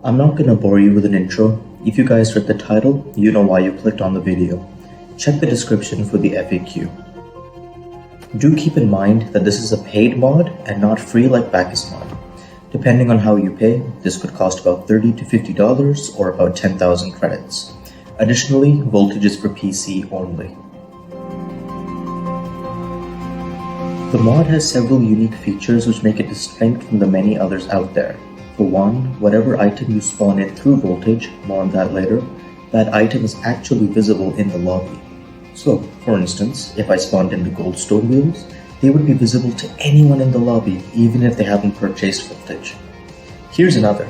I'm not gonna bore you with an intro. If you guys read the title, you know why you clicked on the video. Check the description for the FAQ. Do keep in mind that this is a paid mod and not free like Bacchus mod. Depending on how you pay, this could cost about $30 to $50 or about 10,000 credits. Additionally, Voltage is for PC only. The mod has several unique features which make it distinct from the many others out there. For one, whatever item you spawn in through Voltage, more on that later, that item is actually visible in the lobby. So, for instance, if I spawned in the goldstone wheels, they would be visible to anyone in the lobby, even if they haven't purchased Voltage. Here's another.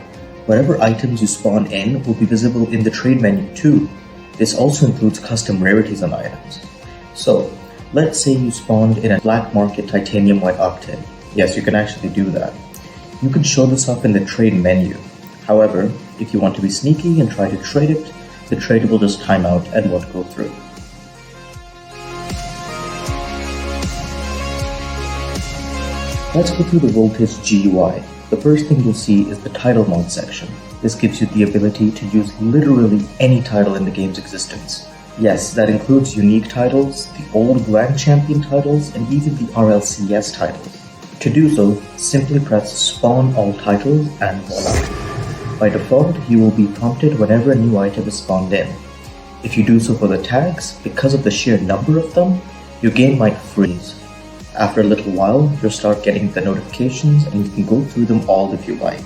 Whatever items you spawn in will be visible in the trade menu too. This also includes custom rarities on items. So, let's say you spawned in a black market titanium white octane. Yes, you can actually do that. You can show this up in the trade menu. However, if you want to be sneaky and try to trade it, the trade will just time out and won't go through. Let's go through the Voltage GUI. The first thing you'll see is the title mod section. This gives you the ability to use literally any title in the game's existence. Yes, that includes unique titles, the old Grand Champion titles, and even the RLCS titles. To do so, simply press Spawn All Titles and voila. By default, you will be prompted whenever a new item is spawned in. If you do so for the tags, because of the sheer number of them, your game might freeze. After a little while, you'll start getting the notifications and you can go through them all if you like.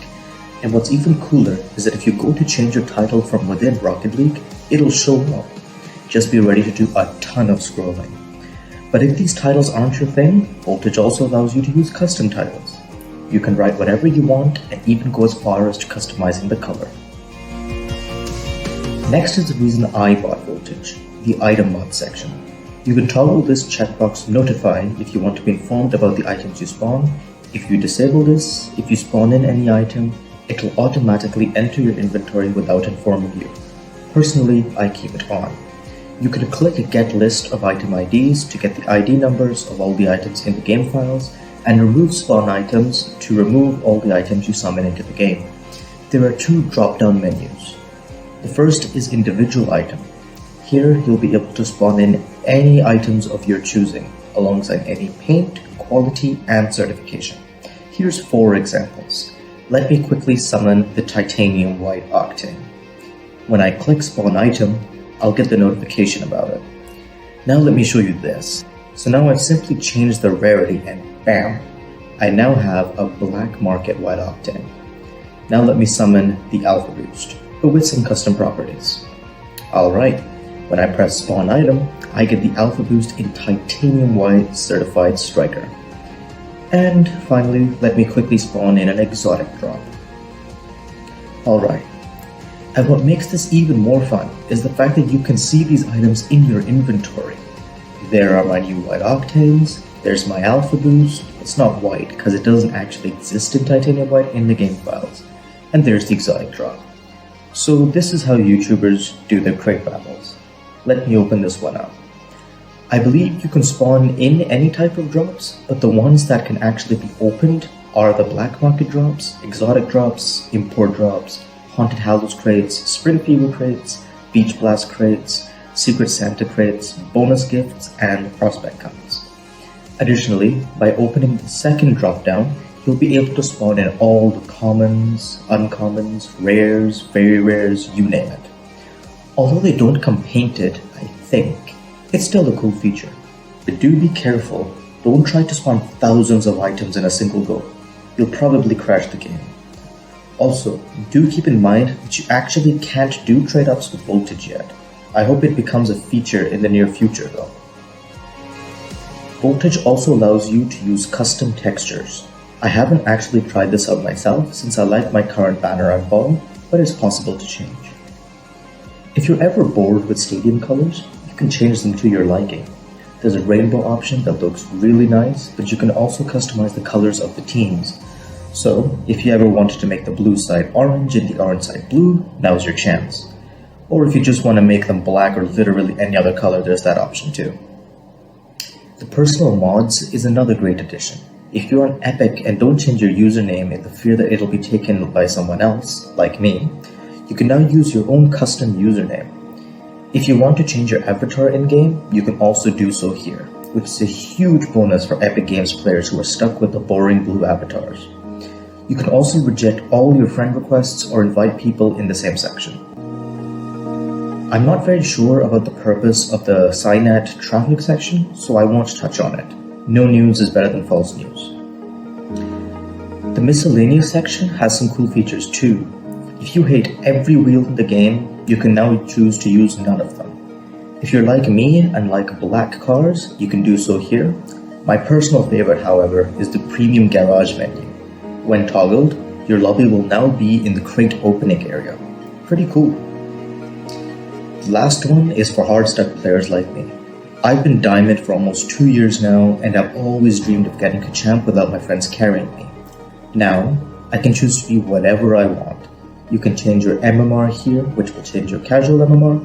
And what's even cooler is that if you go to change your title from within Rocket League, it'll show up. Just be ready to do a ton of scrolling. But if these titles aren't your thing, Voltage also allows you to use custom titles. You can write whatever you want and even go as far as to customizing the color. Next is the reason I bought Voltage, the item mod section. You can toggle this checkbox Notify if you want to be informed about the items you spawn. If you disable this, if you spawn in any item, it will automatically enter your inventory without informing you. Personally, I keep it on. You can click a Get List of Item IDs to get the ID numbers of all the items in the game files, and remove spawn items to remove all the items you summon into the game. There are two drop-down menus. The first is Individual Item. Here you'll be able to spawn in any items of your choosing, alongside any paint, quality, and certification. Here's 4 examples. Let me quickly summon the Titanium White Octane. When I click Spawn Item, I'll get the notification about it. Now let me show you this. So now I've simply changed the rarity and bam! I now have a black market white octane. Now let me summon the Alpha Boost, but with some custom properties. Alright, when I press Spawn Item, I get the Alpha Boost in Titanium White Certified Striker. And finally, let me quickly spawn in an exotic drop. Alright. And what makes this even more fun is the fact that you can see these items in your inventory. There are my new white octanes, there's my Alpha Boost, it's not white because it doesn't actually exist in Titanium White in the game files, and there's the exotic drop. So this is how YouTubers do their crate battles. Let me open this one up. I believe you can spawn in any type of drops, but the ones that can actually be opened are the black market drops, exotic drops, import drops, Haunted Hallows crates, Spring Fever crates, Beach Blast crates, Secret Santa crates, bonus gifts, and prospect cards. Additionally, by opening the second drop-down, you'll be able to spawn in all the commons, uncommons, rares, very rares, you name it. Although they don't come painted, I think, it's still a cool feature. But do be careful, don't try to spawn thousands of items in a single go. You'll probably crash the game. Also, do keep in mind that you actually can't do trade-ups with Voltage yet. I hope it becomes a feature in the near future though. Voltage also allows you to use custom textures. I haven't actually tried this out myself since I like my current banner and ball, but it's possible to change. If you're ever bored with stadium colors, you can change them to your liking. There's a rainbow option that looks really nice, but you can also customize the colors of the teams. So, if you ever wanted to make the blue side orange and the orange side blue, now's your chance. Or if you just want to make them black or literally any other color, there's that option too. The personal mods is another great addition. If you're on Epic and don't change your username in the fear that it'll be taken by someone else, like me, you can now use your own custom username. If you want to change your avatar in-game, you can also do so here, which is a huge bonus for Epic Games players who are stuck with the boring blue avatars. You can also reject all your friend requests or invite people in the same section. I'm not very sure about the purpose of the SciNet traffic section, so I won't touch on it. No news is better than false news. The miscellaneous section has some cool features too. If you hate every wheel in the game, you can now choose to use none of them. If you're like me and like black cars, you can do so here. My personal favorite, however, is the premium garage menu. When toggled, your lobby will now be in the crate opening area. Pretty cool. The last one is for hard stuck players like me. I've been Diamond for almost 2 years now, and I've always dreamed of getting to Champ without my friends carrying me. Now, I can choose to be whatever I want. You can change your MMR here, which will change your casual MMR.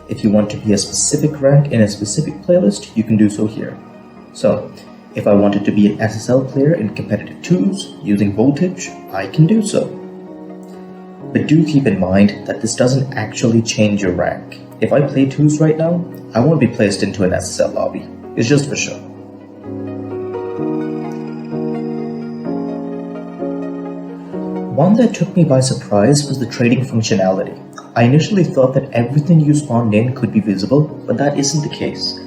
If you want to be a specific rank in a specific playlist, you can do so here. So, if I wanted to be an SSL player in competitive 2s using Voltage, I can do so. But do keep in mind that this doesn't actually change your rank. If I play 2s right now, I won't be placed into an SSL lobby. It's just for show. One that took me by surprise was the trading functionality. I initially thought that everything you spawned in could be visible, but that isn't the case.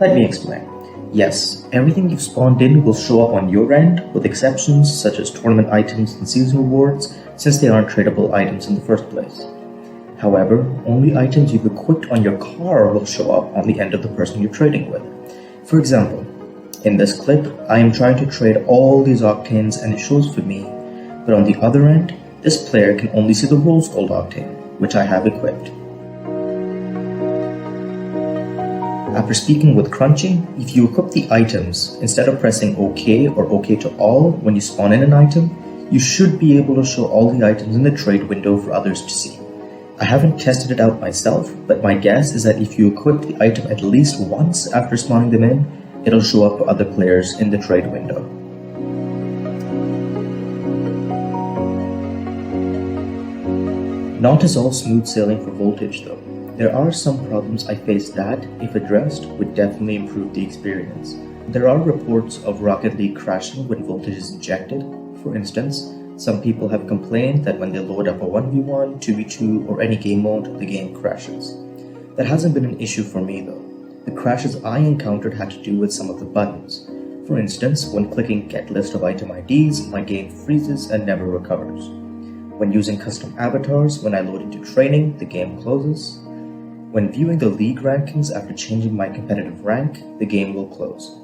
Let me explain. Yes, everything you've spawned in will show up on your end, with exceptions such as tournament items and season rewards, since they aren't tradable items in the first place. However, only items you've equipped on your car will show up on the end of the person you're trading with. For example, in this clip, I am trying to trade all these octanes and it shows for me, but on the other end, this player can only see the rose gold octane, which I have equipped. After speaking with Crunchy, if you equip the items, instead of pressing OK or OK to all when you spawn in an item, you should be able to show all the items in the trade window for others to see. I haven't tested it out myself, but my guess is that if you equip the item at least once after spawning them in, it'll show up for other players in the trade window. Not as all smooth sailing for Voltage though. There are some problems I faced that, if addressed, would definitely improve the experience. There are reports of Rocket League crashing when Voltage is injected. For instance, some people have complained that when they load up a 1v1, 2v2, or any game mode, the game crashes. That hasn't been an issue for me though. The crashes I encountered had to do with some of the buttons. For instance, when clicking Get List of Item IDs, my game freezes and never recovers. When using custom avatars, when I load into training, the game closes. When viewing the league rankings after changing my competitive rank, the game will close.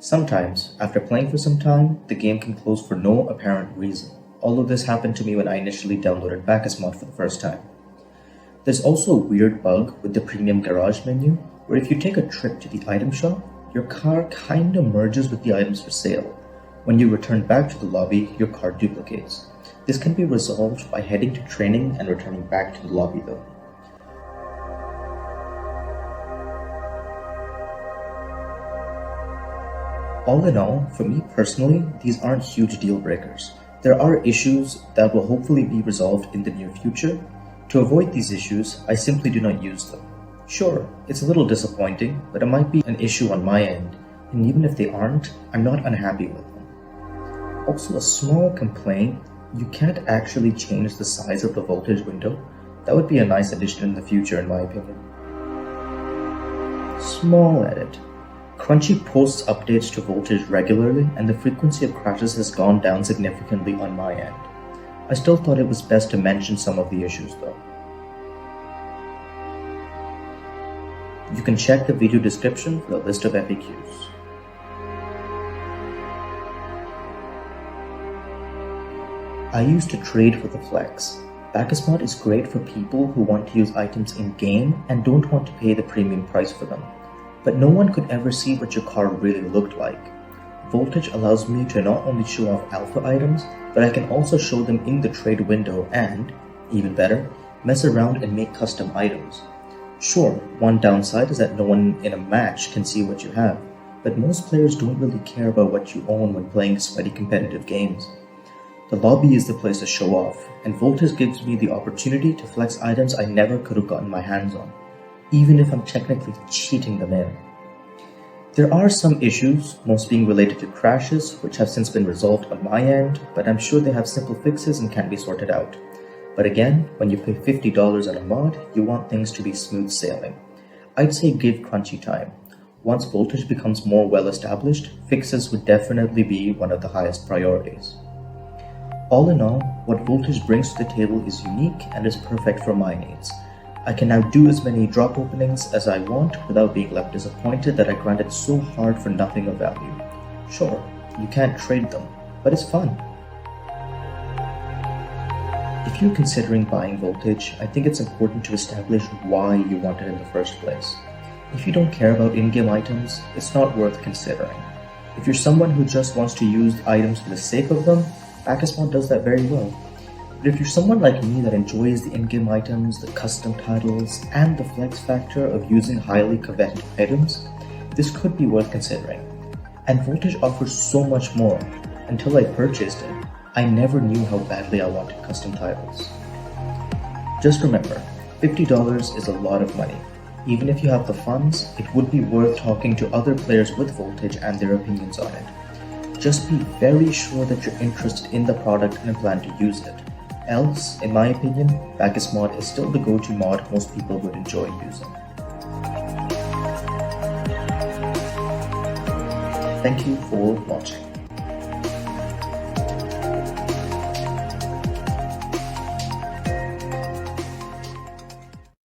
Sometimes, after playing for some time, the game can close for no apparent reason. All of this happened to me when I initially downloaded Backasmod for the first time. There's also a weird bug with the premium garage menu, where if you take a trip to the item shop, your car kinda merges with the items for sale. When you return back to the lobby, your car duplicates. This can be resolved by heading to training and returning back to the lobby though. All in all, for me personally, these aren't huge deal breakers. There are issues that will hopefully be resolved in the near future. To avoid these issues, I simply do not use them. Sure, it's a little disappointing, but it might be an issue on my end, and even if they aren't, I'm not unhappy with them. Also, a small complaint, you can't actually change the size of the Voltage window. That would be a nice addition in the future in my opinion. Small edit. Crunchy posts updates to Voltage regularly and the frequency of crashes has gone down significantly on my end. I still thought it was best to mention some of the issues though. You can check the video description for the list of FAQs. I used to trade for the flex. Backasmod is great for people who want to use items in-game and don't want to pay the premium price for them. But no one could ever see what your car really looked like. Voltage allows me to not only show off alpha items, but I can also show them in the trade window and, even better, mess around and make custom items. Sure, one downside is that no one in a match can see what you have, but most players don't really care about what you own when playing sweaty competitive games. The lobby is the place to show off, and Voltage gives me the opportunity to flex items I never could have gotten my hands on, even if I'm technically cheating them in. There are some issues, most being related to crashes, which have since been resolved on my end, but I'm sure they have simple fixes and can be sorted out. But again, when you pay $50 on a mod, you want things to be smooth sailing. I'd say give Crunchy time. Once Voltage becomes more well established, fixes would definitely be one of the highest priorities. All in all, what Voltage brings to the table is unique and is perfect for my needs. I can now do as many drop openings as I want without being left disappointed that I grinded so hard for nothing of value. Sure, you can't trade them, but it's fun. If you're considering buying Voltage, I think it's important to establish why you want it in the first place. If you don't care about in-game items, it's not worth considering. If you're someone who just wants to use items for the sake of them, Pickapixel does that very well. But if you're someone like me that enjoys the in-game items, the custom titles, and the flex factor of using highly coveted items, this could be worth considering. And Voltage offers so much more. Until I purchased it, I never knew how badly I wanted custom titles. Just remember, $50 is a lot of money. Even if you have the funds, it would be worth talking to other players with Voltage and their opinions on it. Just be very sure that you're interested in the product and plan to use it. Else, in my opinion, Pickapixel is still the go-to mod most people would enjoy using. Thank you for watching.